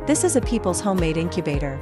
This is a people's homemade incubator.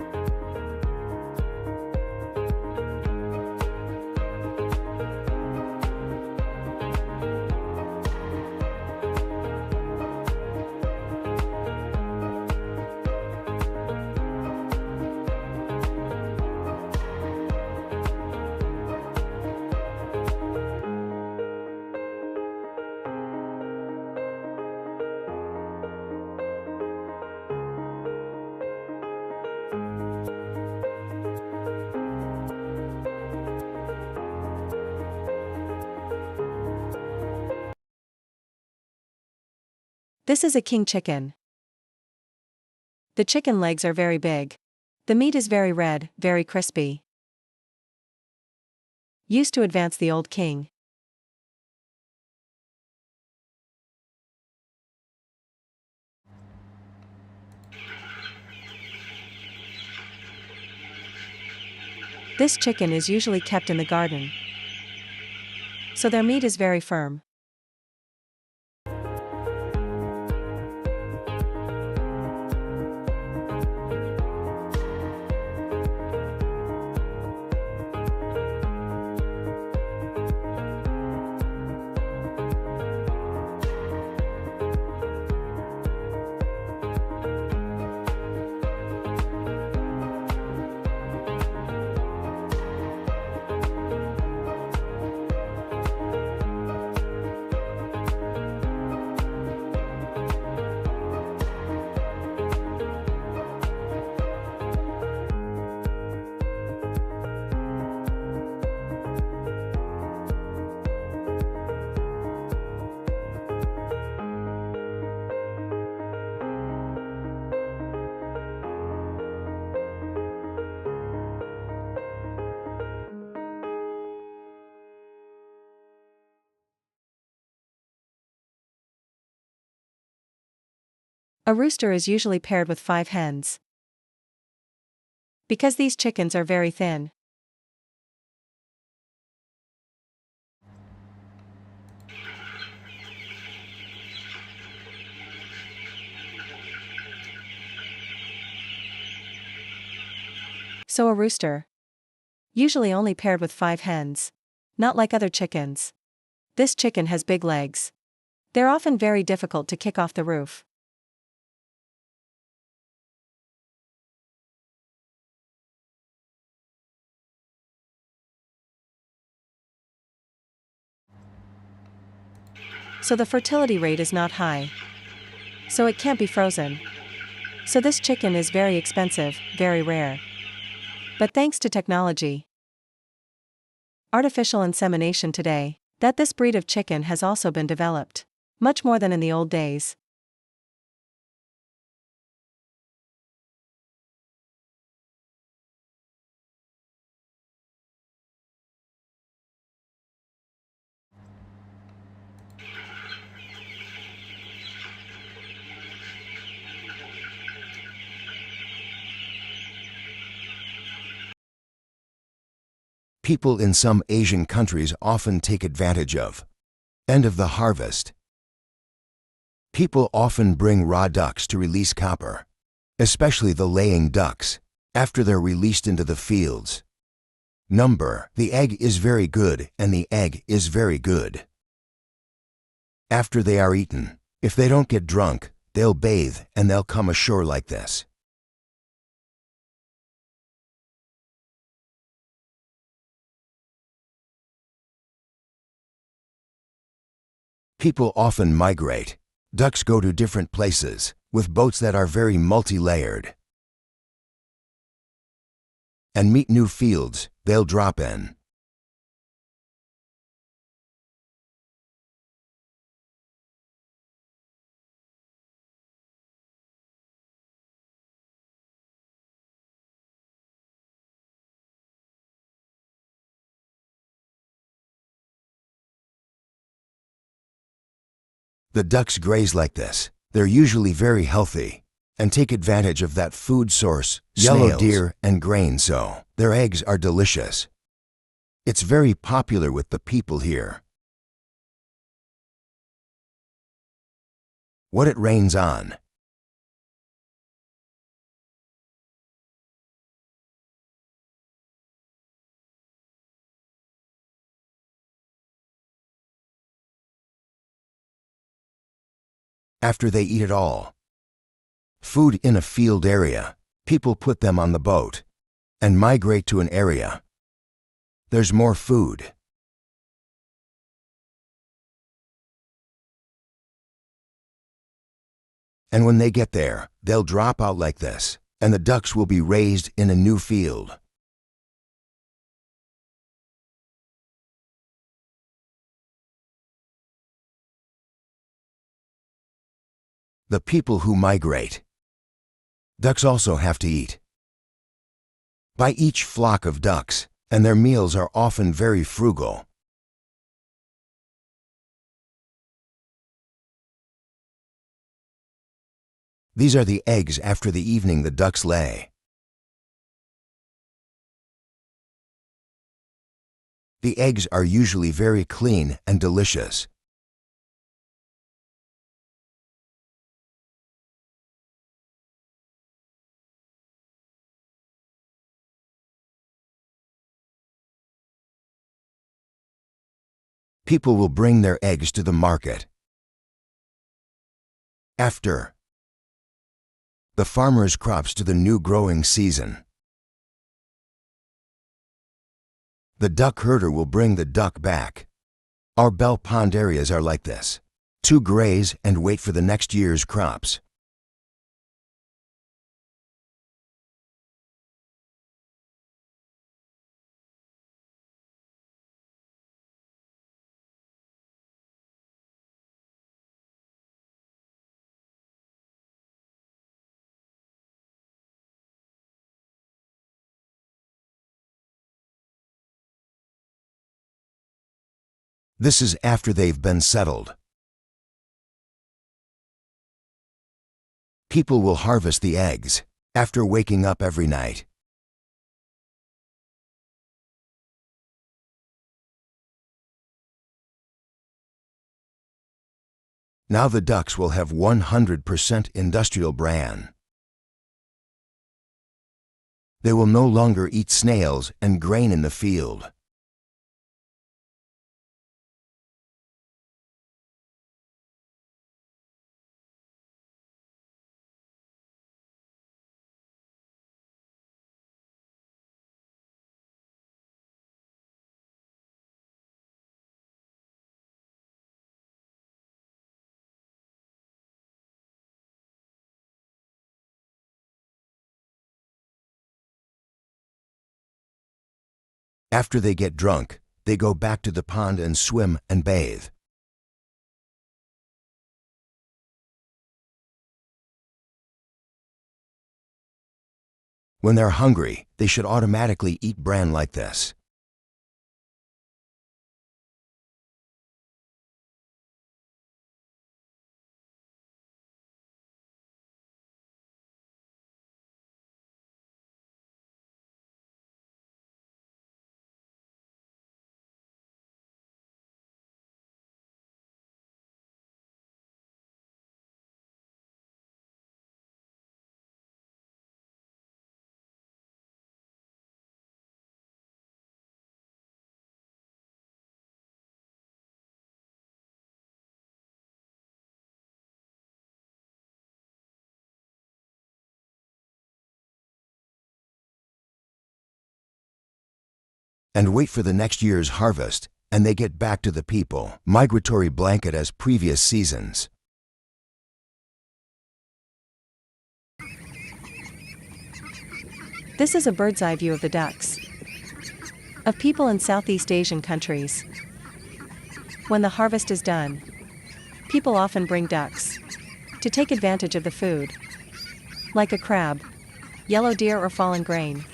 This is a king chicken. The chicken legs are very big. The meat is very red, very crispy. Used to advance the old king. This chicken is usually kept in the garden, so their meat is very firm. A rooster is usually paired with 5 hens, because these chickens are very thin. So a rooster, usually only paired with 5 hens, not like other chickens. This chicken has big legs. They're often very difficult to kick off the roof. So the fertility rate is not high. So it can't be frozen. So this chicken is very expensive, very rare. But thanks to technology, artificial insemination today, that this breed of chicken has also been developed. Much more than in the old days. People in some Asian countries often take advantage of end of the harvest. People often bring raw ducks to release copper, especially the laying ducks, after they're released into the fields. The egg is very good and the egg is very good. After they are eaten, if they don't get drunk, they'll bathe and they'll come ashore like this. People often migrate. Ducks go to different places, with boats that are very multi-layered. And meet new fields, they'll drop in. The ducks graze like this. They're usually very healthy and take advantage of that food source, yellow deer and grain, so their eggs are delicious. It's very popular with the people here. What it rains on. After they eat it all, food in a field area, people put them on the boat and migrate to an area. There's more food. And when they get there, they'll drop out like this, and the ducks will be raised in a new field. The people who migrate. Ducks also have to eat. Buy each flock of ducks, and their meals are often very frugal. These are the eggs after the evening the ducks lay. The eggs are usually very clean and delicious. People will bring their eggs to the market. After the farmer's crops to the new growing season, the duck herder will bring the duck back. Our bell pond areas are like this, to graze and wait for the next year's crops. This is after they've been settled. People will harvest the eggs after waking up every night. Now the ducks will have 100% industrial bran. They will no longer eat snails and grain in the field. After they get drunk, they go back to the pond and swim and bathe. When they're hungry, they should automatically eat bran like this. And wait for the next year's harvest, and they get back to the people, migratory blanket as previous seasons. This is a bird's eye view of the ducks. Of people in Southeast Asian countries. When the harvest is done, people often bring ducks to take advantage of the food, like a crab, yellow deer or fallen grain.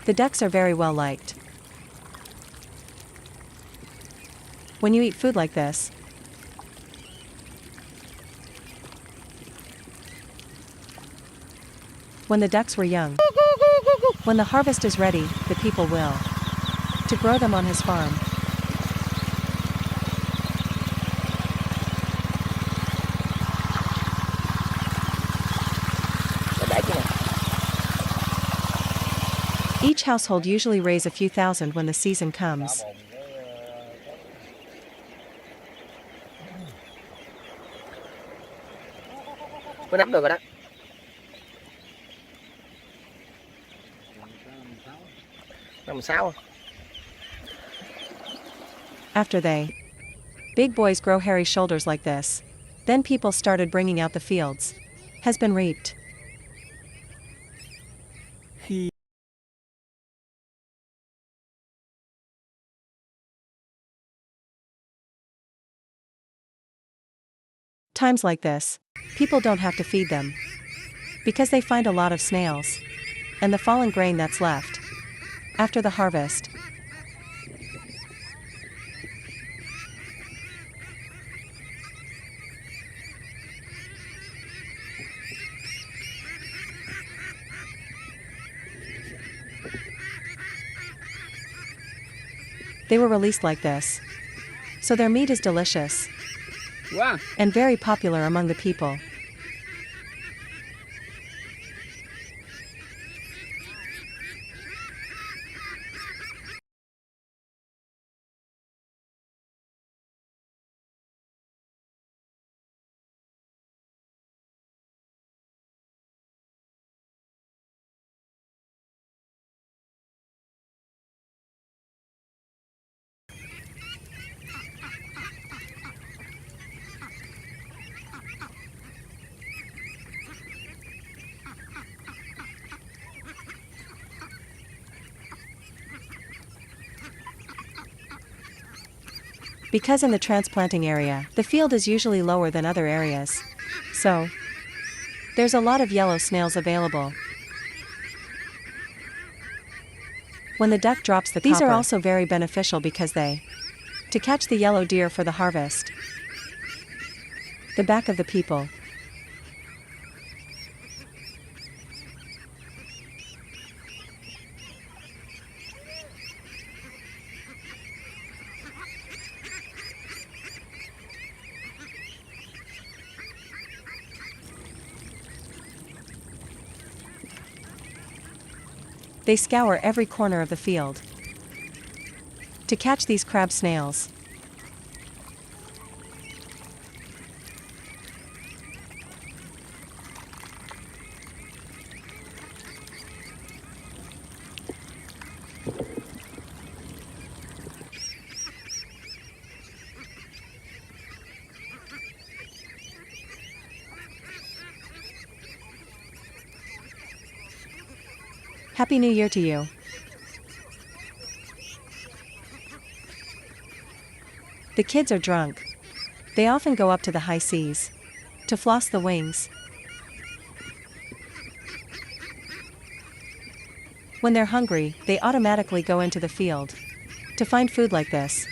The ducks are very well liked. When you eat food like this, when the ducks were young, when the harvest is ready, the people will to grow them on his farm. Each Each household usually raise a few thousand when the season comes. Mới nắm được rồi đó. Năm 6. After big boys grow hairy shoulders like this. Then people started bringing out the fields. Has been reaped. Times like this, people don't have to feed them. Because they find a lot of snails. And the fallen grain that's left. After the harvest. They were released like this. So their meat is delicious. Wow. And very popular among the people. Because in the transplanting area, the field is usually lower than other areas. So, there's a lot of yellow snails available. When the duck drops the copper, these are also very beneficial because to catch the yellow deer for the harvest. The back of the people. They scour every corner of the field to catch these crab snails. Happy New Year to you. The kids are drunk. They often go up to the high seas to floss the wings. When they're hungry, they automatically go into the field to find food like this.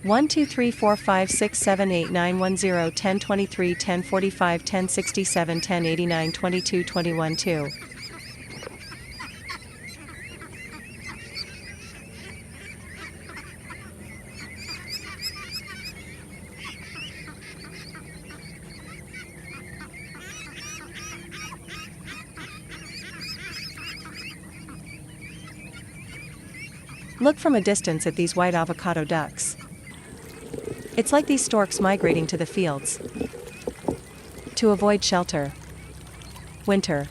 One, 2, 3, 4, 5, 6, 7, 8, 9, 1, 0, 10, 23, 10, 45, 10, 67, 10, 89, 22, 21, 2. Look from a distance at these white avocado ducks. It's like these storks migrating to the fields to avoid shelter. Winter.